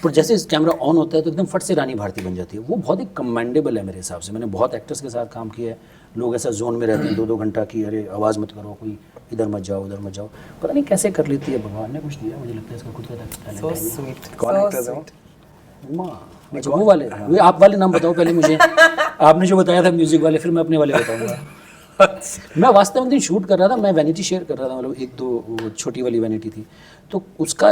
पर जैसे कैमरा ऑन होता है तो एकदम फट से रानी भारती बन जाती है। वो बहुत ही कमेंडेबल है मेरे हिसाब से। मैंने बहुत एक्टर्स के साथ काम किया है, लोग ऐसा जोन में रहते हैं 2-2 घंटा की, अरे आवाज़ मत करो, कोई इधर मत जाओ उधर मत जाओ, पता नहीं कैसे कर लेती है। भगवान ने कुछ दिया, मुझे लगता है इसका खुद का टैलेंट So है। sweet, कौन so actors हैं वो? sweet। हुमा, अच्छा वो वाले, वे आप वाले नाम बताओ पहले मुझे। आपने जो बताया था म्यूजिक वाले, फिर मैं अपने वाले बताऊंगा। मैं वास्तव में दिन शूट कर रहा था, मैं वैनिटी शेयर कर रहा था, मतलब 1-2 वो छोटी वाली वैनिटी थी, तो उसका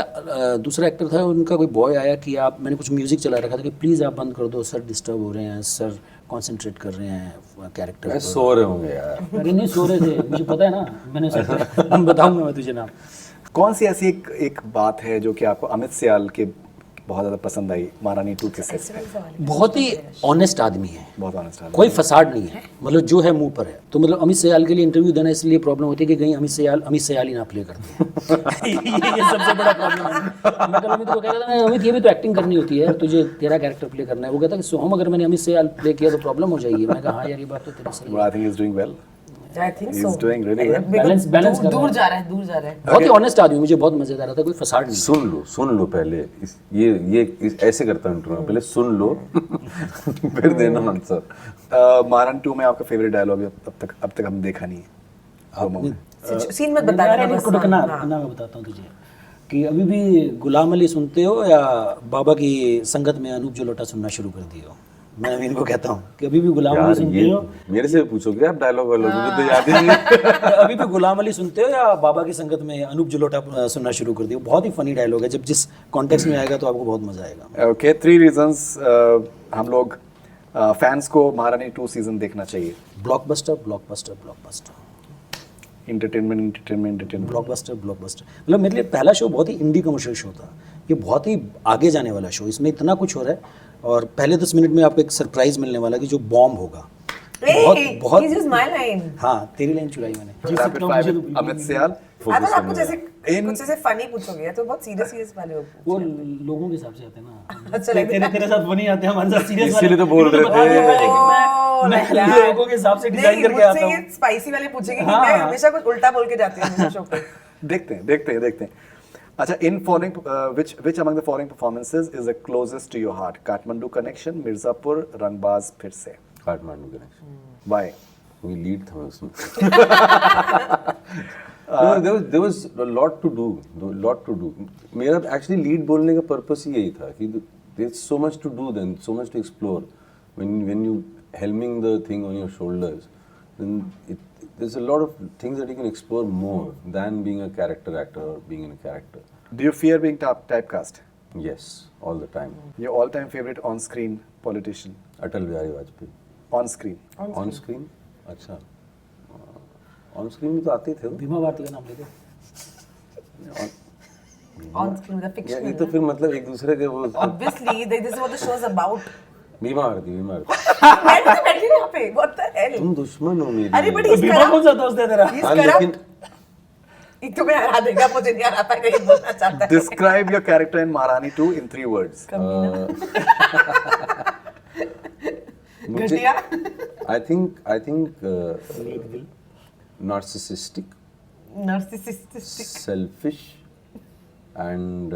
दूसरा एक्टर था, उनका कोई बॉय आया कि आप, मैंने कुछ म्यूजिक चला रखा था कि प्लीज़ आप बंद कर दो सर, डिस्टर्ब हो रहे हैं सर, कंसंट्रेट कर रहे हैं कैरेक्टर। सो रहे होंगे यार। अरे नहीं सो रहे थे, मुझे पता है ना, मैंने हम बताऊंगा मैं तुझे नाम। कौन सी ऐसी एक बात है जो कि आपको अमित सियाल के बहुत ज़्यादा पसंद आई महारानी 2 के सेट पे? बहुत ही ऑनेस्ट आदमी है, बहुत ऑनेस्ट आदमी। कोई फसाड नहीं है, मतलब जो है मुंह पर है। तो मतलब अमित सयाल के लिए इंटरव्यू देना इसलिए प्रॉब्लम होती है कि कहीं अमित सयाल ही ना प्ले करते हैं। ये सबसे बड़ा प्रॉब्लम है। मैं कल अमित को कह रहा था, अमित ये भी तो एक्टिंग करनी होती है, तुझे तेरा कैरेक्टर प्ले करना है। वो कहता कि सोहम अगर मैंने अमित सयाल प्ले किया तो प्रॉब्लम हो जाएगी। मैंने कहा हाँ यार ये बात तो तेरी सही है। I think is doing well. I think He's so। doing really well। Balance कर रहा दूर है। जा रहा है, दूर जा रहा है। बहुत ही ऑनेस्ट आदमी, मुझे बहुत मजेदार आता है, कोई फसाड नहीं। सुन लो पहले ऐसे करता हूँ इंटरव्यू में, पहले सुन लो फिर देना आंसर। महारानी 2 में आपका फेवरेट डायलॉग अब तक हम देखा नहीं है प्रोमो में? सीन मत बता देना बस। मैं बताता हूँ तुझे कि अभी भी गुलाम अली सुनते हो या बाबा की संगत में अनूप जलोटा सुनना शुरू कर दिए हो। मैं अभी इनको कहता हूँ कि अभी भी गुलाम अली यार सुनते ये हो, मेरे से पूछोगे आप डायलॉग वालों, मुझे तो याद ही नहीं है। अभी भी गुलाम अली सुनते हो या बाबा की संगत में अनूप जलोटा सुनना शुरू कर दियो। बहुत ही फनी डायलॉग है, जब जिस कॉन्टेक्स्ट में आएगा तो आपको बहुत मजा आएगा। ओके, 3 रीजंस हम लोग फैंस को महारानी 2 सीजन देखना चाहिए। Blockbuster blockbuster blockbuster entertainment. Blockbuster blockbuster. मतलब मेरे लिए पहला शो बहुत ही इंडी कमर्शियल शो था, ये बहुत ही आगे जाने वाला शो। इसमें इतना कुछ हो रहा है और पहले 10 मिनट में आपको एक सरप्राइज मिलने वाला कि जो बॉम्ब होगा। बहुत He's just my line। हाँ, तेरी लाइन चुराई मैंने। Rapid fire Amit Siyal. I thought आपको जैसे कुछ ऐसे फनी पूछोगे, या तो बहुत सीरियस वाले हो। वो लोगों के हिसाब से आते हैं ना। अच्छा, like- तेरे साथ फनी आते हैं, हमारे साथ सीरियस इसीलिए तो बोल रहे थे। मैं लोगों के हिसाब से डिजाइन करके आता हूँ। स्पाइसी वाले पूछेंगे कि मैं हमेशा कुछ उल्टा बोल के जाती हूँ शो पे। देखते हैं। अच्छा, in following which among the following performances is the closest to your heart? Kathmandu connection, Mirzapur, रंगबाज, फिर से। काठमांडू कनेक्शन। Why? कोई लीड था उसमें। there was a lot to do। मेरा एक्चुअली लीड बोलने का पर्पस ही यही था कि there's so much to do then, so much to explore when you helming the thing on your shoulders, then there's a lot of things that you can explore more than being a character actor or being in a character. Do you fear being typecast? Yes, all the time. Your all-time favorite on-screen politician? Atal Bihari Vajpayee. On screen. On screen? अच्छा, ऑन स्क्रीन में तो आते थे वो। भीमा भारती का नाम लेते। On screen with a fiction। ये तो फिर मतलब एक दूसरे के वो Obviously, this is what the show is about। बीमा भारती। मैं तो बैठी हूँ यहाँ पे। What the hell? तुम दुश्मन हो मेरी। अरे but he's भीमा corrupt। कौन सा दोस्त है तेरा? He's हाँ, corrupt। लेकिन एक तो मैं हरा देगा, मुझे नहीं हरा पाएगा, ये बोलना चाहता है। Describe your character in Maharani 2 in 3 words. घटिया। I think narcissistic, Narcissistic। selfish, and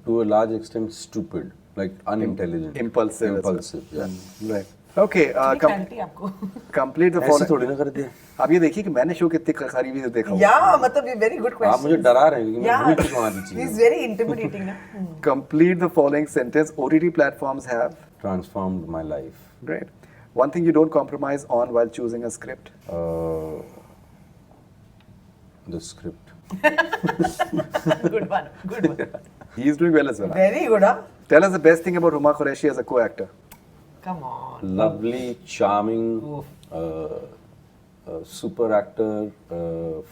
to a large extent stupid, like unintelligent, Impulsive as well. yeah. Right. Okay, Penalty आपको. complete the ऐसे following. थोड़ी ना कर दिया आप ये देखिए कि मैंने शो कितने करीबी से देखा हुआ है. Yeah, मतलब ये very good question. आप मुझे डरा रहे हैं क्योंकि मैं Yeah, भूल चुका हूँ आधी चीजें he's very intimidating ना. Complete the following sentence. OTT platforms have. transformed my life Great. One thing you don't compromise on while choosing a script. the script Good one, good one. He is doing well as well. Very good, huh? Tell us the best thing about Huma Qureshi as a co-actor. Come on. lovely charming Oof. super actor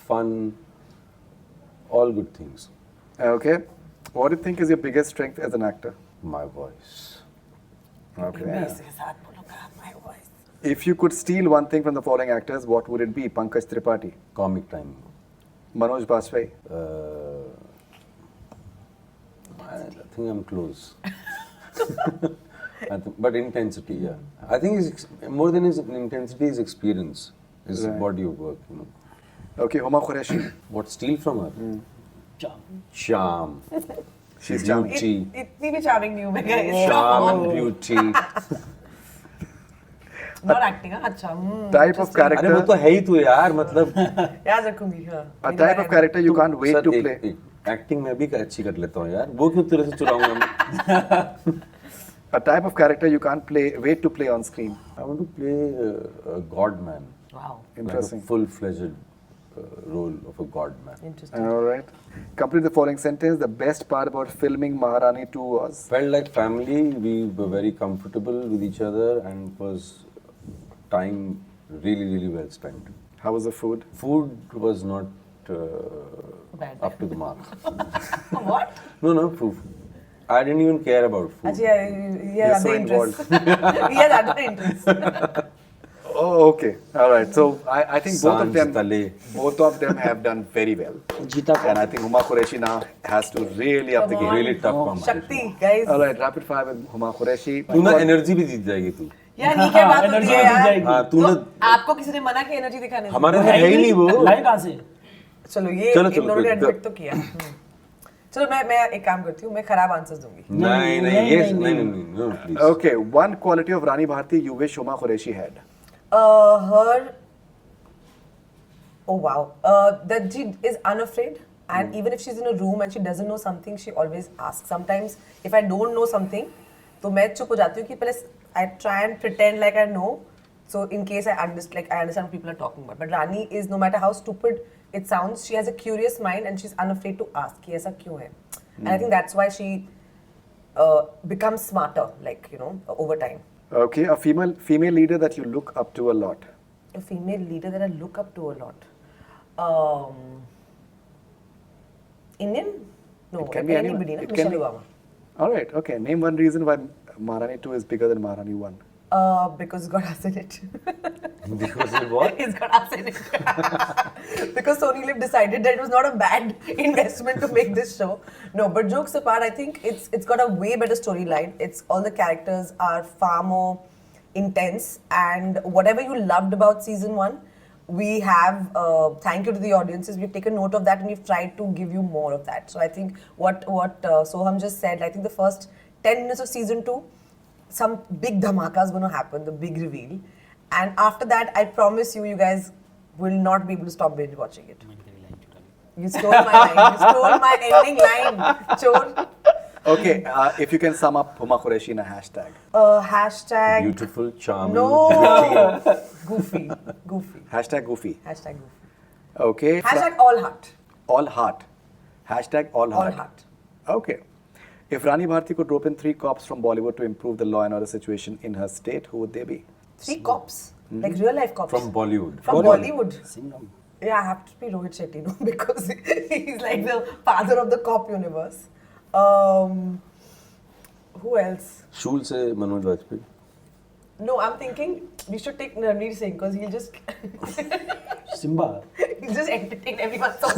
fun all good things Okay. What do you think is your biggest strength as an actor? my voice Okay. इसके साथ बोलूँगा, my voice. If you could steal one thing from the following actors, what would it be? Pankaj Tripathi, comic timing Manoj Bajpayee, I think I'm close. But intensity, yeah. I think more than his intensity, his experience, his Right. body of work. You know, Okay, Huma Qureshi. what steal from her? Charm. Charm, She's charming. beauty, इतनी भी charming नहीं हूँ मैं guys. charm and beauty. Not acting, हाँ, अच्छा. Type of अरे वो character. तो है ही तू यार मतलब. याद रखूंगी, हाँ. A type of character you can't wait sir, to play. Acting में भी अच्छी कर लेता हूँ यार. वो क्यों तेरे से चुराऊंगा मैं? A type of character you can't wait to play on screen. I want to play a god man. Wow. Interesting. Like a full-fledged role of a god man. Interesting. All right. Complete the following sentence. The best part about filming Maharani 2 was. Felt like family. We were very comfortable with each other, and it was time really, really well spent. How was the food? Food was not Bad. up to the mark. What? No, food. I didn't even care about food. Actually, he has You're so other interests. He has other interests. Oh, okay. All right. So I think both of Sanj them Tale. have done very well. जीता And I think Huma Qureshi now has to really up the Come game. on. Really tough competition. Shakti, guys. All right. Rapid fire with Huma Qureshi. तू ना एनर्जी भी जीत जाएगी तू. यार नहीं क्या बात होती Energy है भी यार. जाएगी. हाँ तू तो ना आपको किसी ने मना किया एनर्जी दिखाने से? हमारे में है ही नहीं वो. लाई कहाँ से? चलो ये चलो, इन चलो, दोनों ने कोई- एडमिट तो किया. चलो मैं एक काम करती हूँ, मैं खराब आंसर्स दूंगी. नहीं नहीं, ये नहीं, नहीं नहीं. no please. Okay. One quality of Rani Bharti you wish Huma Qureshi had. Her, oh wow, that she is unafraid, and even if she's in a room and she doesn't know something, she always asks. Sometimes if I don't know something, तो मैं चुप हो जाती हूँ कि पहले I try and pretend like I know, so in case I understand what people are talking about. But Rani is, no matter how stupid it sounds, she has a curious mind and she's unafraid to ask कि ऐसा क्यों है. And I think that's why she becomes smarter, like over time. Okay. A female leader that you look up to a lot. A female leader that I look up to a lot. Indian? No, It can be anyone. anybody. No? It can Michelle be- Obama. All right. Okay. Name one reason why Maharani 2 is bigger than Maharani 1. Because it's got us in it. Because of what? It's got us in it. Because Sony Liv decided that it was not a bad investment to make this show. No, but jokes apart, I think it's got a way better storyline. It's all the characters are far more intense, and whatever you loved about season 1, we have thank you to the audiences. We've taken note of that and we've tried to give you more of that. So I think what Soham just said, I think the first 10 minutes of season 2, some big dhamaka is going to happen, the big reveal, and after that I promise you guys will not be able to stop binge watching it. You stole my line. You stole my ending line, Chor. Okay. If you can sum up Huma Qureshi in a hashtag. Hashtag Beautiful, charming, no witty. goofy. Hashtag goofy. Hashtag goofy. Okay. Hashtag all heart. All heart. Hashtag all heart. All heart. Okay. If Rani Bharti could rope in 3 cops from Bollywood to improve the law and order situation in her state, who would they be? 3 cops, like real life cops. From Bollywood. From Bollywood. Singham. Yeah, I have to be Rohit Shetty, no, because he's like the father of the cop universe. Who else? शूल से Manoj Vajpayee. No, I'm thinking we should take Ranveer Singh because he'll just entertain everyone. So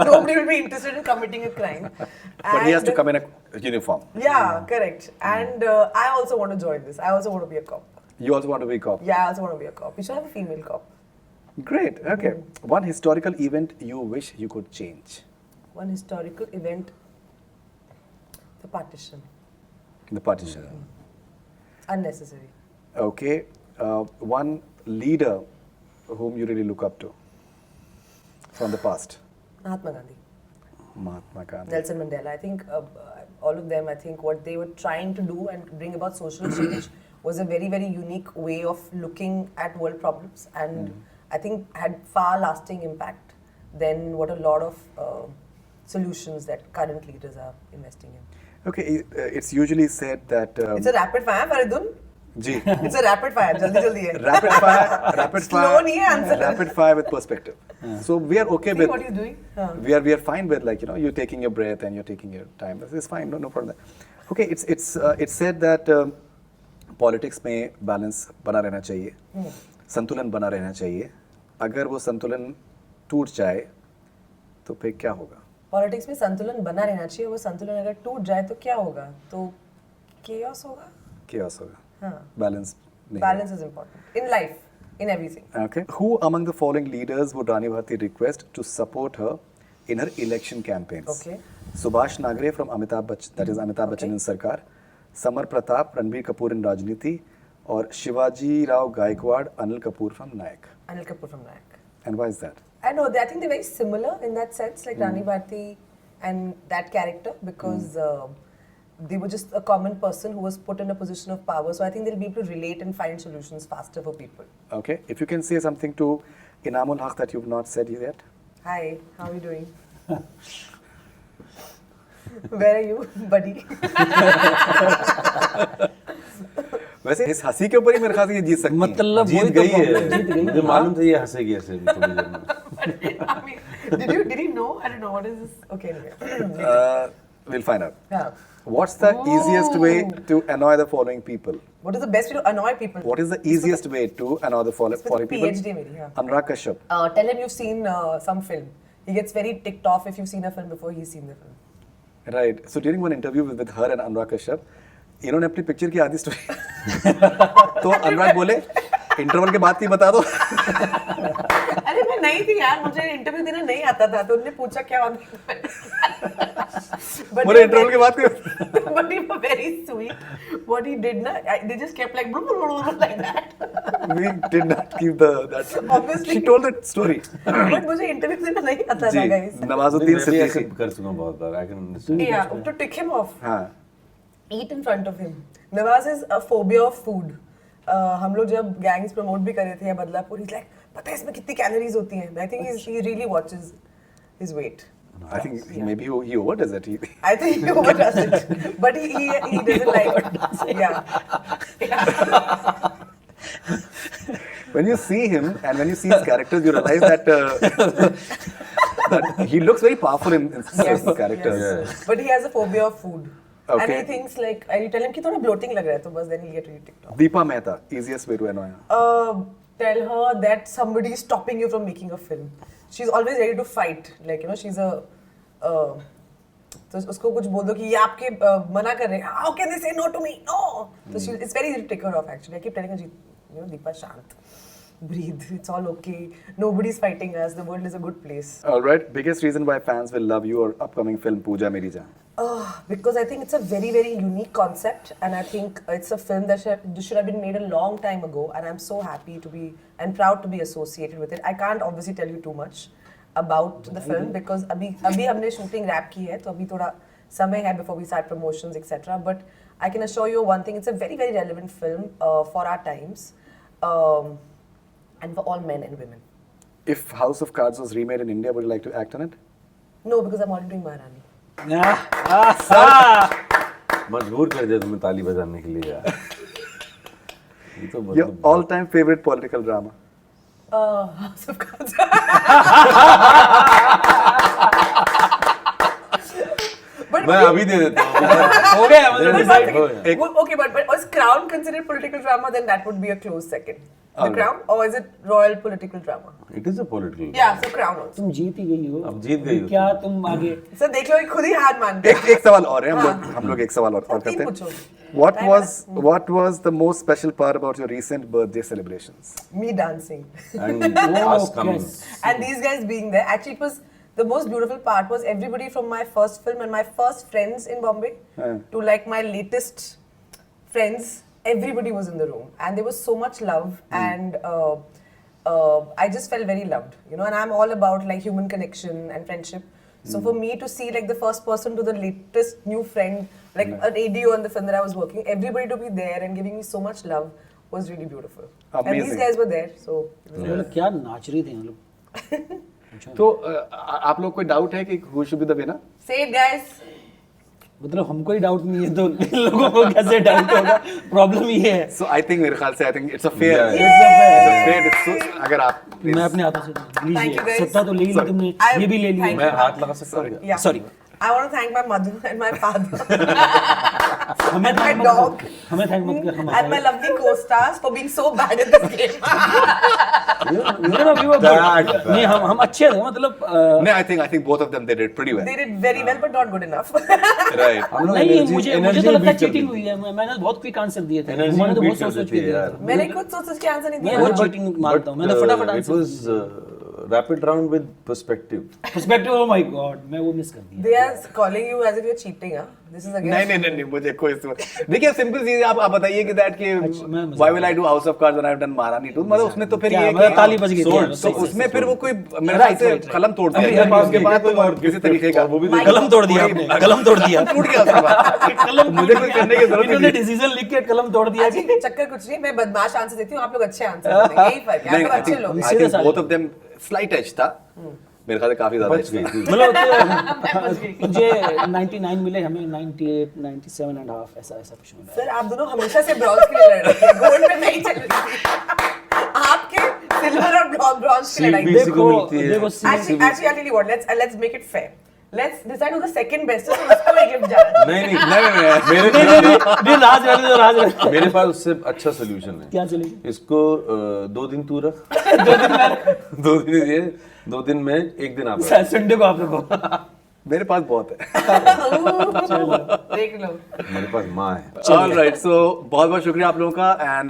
nobody will be interested in committing a crime. But he has to And- come in a uniform. Yeah, correct. And I also want to join this. I also want to be a cop. You also want to be a cop. Yeah, I also want to be a cop. We should have a female cop. Great. Okay. One historical event you wish you could change. One historical event. The partition. The partition. Unnecessary. Okay. one leader whom you really look up to from the past. Mahatma Gandhi, Mahatma Gandhi. Nelson Mandela. I think all of them. I think what they were trying to do and bring about social change was a very, very unique way of looking at world problems, and I think had far-lasting impact than what a lot of solutions that current leaders are investing in. Okay, it's usually said that. It's a rapid fire, Faridun. Ji. It's a rapid fire. जल्दी जल्दी है. Rapid fire. Slow नहीं है answer. Rapid fire with perspective. So we are okay See with. what he's doing. We are fine with, like, you know, you taking your breath and you're taking your time. This is fine, no problem. Okay, it's said that politics में balance बना रहना चाहिए, संतुलन बना रहना चाहिए. अगर वो संतुलन टूट जाए तो फिर क्या होगा? पॉलिटिक्स में संतुलन बना रहना चाहिए. वो संतुलन अगर टूट जाए तो क्या होगा? तो chaos होगा. Chaos होगा. हाँ. Balance नहीं. Balance is important in life, in everything. Okay. Who among the following leaders would Rani Bharti request to support her in her election campaigns? Okay. Subhash Nagre from Amitabh Bachchan, that is Amitabh Bachchan in Sarkar, Samar Pratap, Ranbir Kapoor in Rajniti, or Shivaji Rao Gaikwad, Anil Kapoor from Nayak. Anil Kapoor from Nayak. And why is that? I know. I think they're very similar in that sense, like Rani Bharti and that character, because they were just a common person who was put in a position of power. So I think they'll be able to relate and find solutions faster for people. Okay. If you can say something to Inamul Haq that you've not said yet. Hi, how are you doing? Where are you, buddy? वैसे इस हंसी के ऊपर ही मेरे ख्याल से ये जीत सकती है. मतलब जीत वही तो गई problem है, जीत है. गई मुझे है. मालूम था ये हंसेगी ऐसे थोड़ी देर में. I mean, did you know? I don't know. What is this? Okay, anyway. We'll find out. Yeah. What's the easiest way to annoy the following people? What is the best way to annoy people? What is the easiest way to annoy the following people? PhD maybe, yeah. Anurag Kashyap. Tell him you've seen some film. He gets very ticked off if you've seen a film before he's seen the film. Right. So during one interview with her and Anurag Kashyap, इन्होंने अपनी पिक्चर की आधी स्टोरी तो अनुराग बोले इंटरवल के बाद की बता दो. अरे मैं नहीं थी यार, मुझे इंटरव्यू देना नहीं आता था, तो उन्होंने पूछा क्या बोले इंटरवल के बाद की. But he was very sweet. What he did na, they just kept like like that. We did not keep that. Obviously. She told that story. But मुझे इंटरव्यू देना नहीं आता था जी. guys. नवाजुद्दीन मैं भी ऐसे सिद्दीकी. कर चुका हूँ बहुत बार. I can understand. Yeah, to tick him off. हाँ. Eat in front of him. Nawaz is a phobia of food. हम लोग जब गैंग्स प्रमोट भी कर रहे थे या बदलापुर, he's like, पता है इसमें कितनी कैलोरीज होती हैं. I think he really watches his weight. I think maybe he overdoes it. I think he overdoes it, but he doesn't like it. Yeah. When you see him and when you see his characters, you realize that that he looks very powerful in certain characters. Yes. But he has a phobia of food. And Okay. he thinks like, and you tell him कि थोड़ा bloating लग रहा है, तो बस then he'll get really ticked off. Deepa Mehta, easiest way to annoy her. Tell her that somebody is stopping you from making a film. She's always ready to fight. Like, you know, she's a तो उसको कुछ बोल दो कि ये आपके मना कर रहे हैं. How can they say no to me? No. So it's very easy to take her off actually. I keep telling her, you know, Deepa, shant. Breathe. It's all okay. Nobody's fighting us. The world is a good place. All right. Biggest reason why fans will love you or upcoming film Pooja Meri Jaan. Because I think it's a very, very unique concept, and I think it's a film that should have been made a long time ago, and I'm so happy to be and proud to be associated with it. I can't obviously tell you too much about the film because अभी हमने shooting wrap की है, तो अभी थोड़ा समय है before we start promotions, etc. But I can assure you one thing: it's a very, very relevant film for our times, and for all men and women. If House of Cards was remade in India, would you like to act on it? No, because I'm already doing Maharani. मजबूर कर दिया तुम्हें ताली बजाने के लिए यार. ये तो Your मतलब all-time favorite political drama? House of Cards. But मैं अभी दे देता हूँ. हो गया मतलब But decide. हो गया. okay, but was Crown considered political drama? Then that would be a close second. The Alright. Crown, or is it royal political drama? It is a political. Yeah, so Crown also. तुम जीत ही गई हो. अब जीत गई हो क्या तुम. तुम आगे So देख लो, खुद ही हार मान गए. एक सवाल और है हम लोग एक सवाल और तीन करते पूछो. हैं. What was the most special part about your recent birthday celebrations? Me dancing. And us coming. yes. And these guys being there. Actually, it was the most beautiful part was everybody from my first film and my first friends in Bombay to like my latest friends everybody was in the room, and there was so much love, and I just felt very loved, you know. And I'm all about like human connection and friendship. So for me to see like the first person to the latest new friend, like an ADO on the film that I was working, everybody to be there and giving me so much love was really beautiful. And these Amazing. guys were there, so मतलब क्या नाच रही थी मतलब तो आप लोग कोई डाउट है कि who should be the winner? say it, guys. मतलब हमको ही डाउट नहीं है तो इन लोगों को कैसे डाउट होगा प्रॉब्लम ये है So I think मेरे ख्याल से I think it's a fair. Yeah, It's a fair decision. अगर आप मैं अपने हाथों से Thank you, लीजिए guys. सत्ता तो ले ली तुमने I- ये भी ले लिया thank मैं हाथ लगा सकता हूँ क्या? Yeah. Sorry. I want to thank my mother and my father हमें and my thank मत dog करो। हमें थैंक मत कर हम and my lovely co-stars for being so bad at this game. नहीं हम अच्छे थे मतलब No, I think both of them they did pretty well. They did very well, but not good enough. Right. हम लोग नहीं energy- मुझे energy तो लगता है beat कर चीटिंग देते हुई है मैंने बहुत क्विक आंसर दिए थे Energy मैंने तो beat बहुत कर सोच सोच देती के है दिया यार। था मैंने खुद सोच के आंसर नहीं मैं दिया. बहुत चीटिंग मानता हूँ मैंने फटाफट It answer was rapid round with perspective. Perspective oh my God मैं वो मिस कर दिया They are calling you as if you're cheating, huh? This is again. नहीं मुझे कोई देखिए सिंपल चीज है, आप बताइए कि दैट कि मैं why will I do House of Cards when I've done Marani too, मतलब उसमें तो फिर क्या, ये मतलब ताली बज गई थी यार, तो सही से, उसमें फिर वो कोई मेरे ख्याल से कलम तोड़ दिया अभी गया, अभी उसके बाद कोई तो और किसी तरीके का वो भी My- कलम तोड़ दिया आपने कलम तोड़ दिया टूट गया उसके बाद कलम मुझे कुछ करने की जरूरत इन्होंने नहीं डिसीजन लिख के कलम तोड़ दिया अजी चक्कर कुछ नहीं, मैं बदमाश आंसर देती हूँ, आप लोग अच्छे आंसर देते हैं, यही फर्क है, नहीं आप लोग अच्छे लोग हैं. I think both of them slight edge था मेरे ख्याल से काफी ज्यादा बच edge गई था। थी। मतलब मुझे 99 मिले हमें 98 97 एंड हाफ ऐसा कुछ मिला सर आप दोनों हमेशा से ब्रॉन्ज के लिए लड़ रहे थे, गोल्ड में नहीं चल रही थी. आपके सिल्वर और ब्रॉन्ज की लड़ाई. CBC को मिलती है। देखो Actually, I'll tell you what. Let's make it fair. Let's decide who the second best is. So उसको एक गिफ्ट जाना. नहीं नहीं राज रहने दो राज रहने दो। मेरे पास उससे अच्छा सोल्यूशन है। क्या चलेगी इसको 2 दिन तू रख 2 दिन ये 2 दिन में 1 दिन आप रख। संडे को आप रखो मेरे पास बहुत है देख लो. मेरे पास माँ है। All right, so बहुत बहुत शुक्रिया आप लोगों का and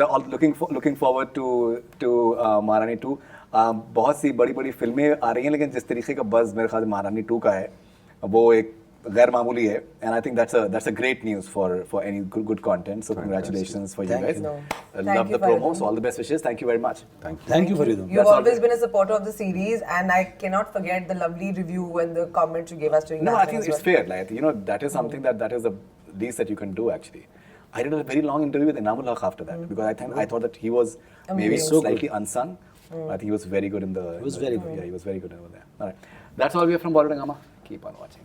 looking forward to महारानी 2. बहुत सी बड़ी बड़ी फिल्में आ रही हैं लेकिन जिस तरीके का बuzz मेरे ख्याल से महारानी 2 का है वो एक गैर मामूली है and I think that's a great news for any good content. So congratulations for you guys. No. Love Thank the you for promo. having So all the best wishes. Thank you very much. Thank you for you You've always been a supporter of the series, and I cannot forget the lovely review and the comments you gave us during No, that I think time as it's fair. Like that is something that is the least that you can do actually. I did a very long interview with Inamul Haq after that because I thought that he was maybe Amazing. slightly unsung. I think he was very good in the. He was very good. Yeah, he was very good over there. All right, that's all we have from Bollywood Hungama. Keep on watching.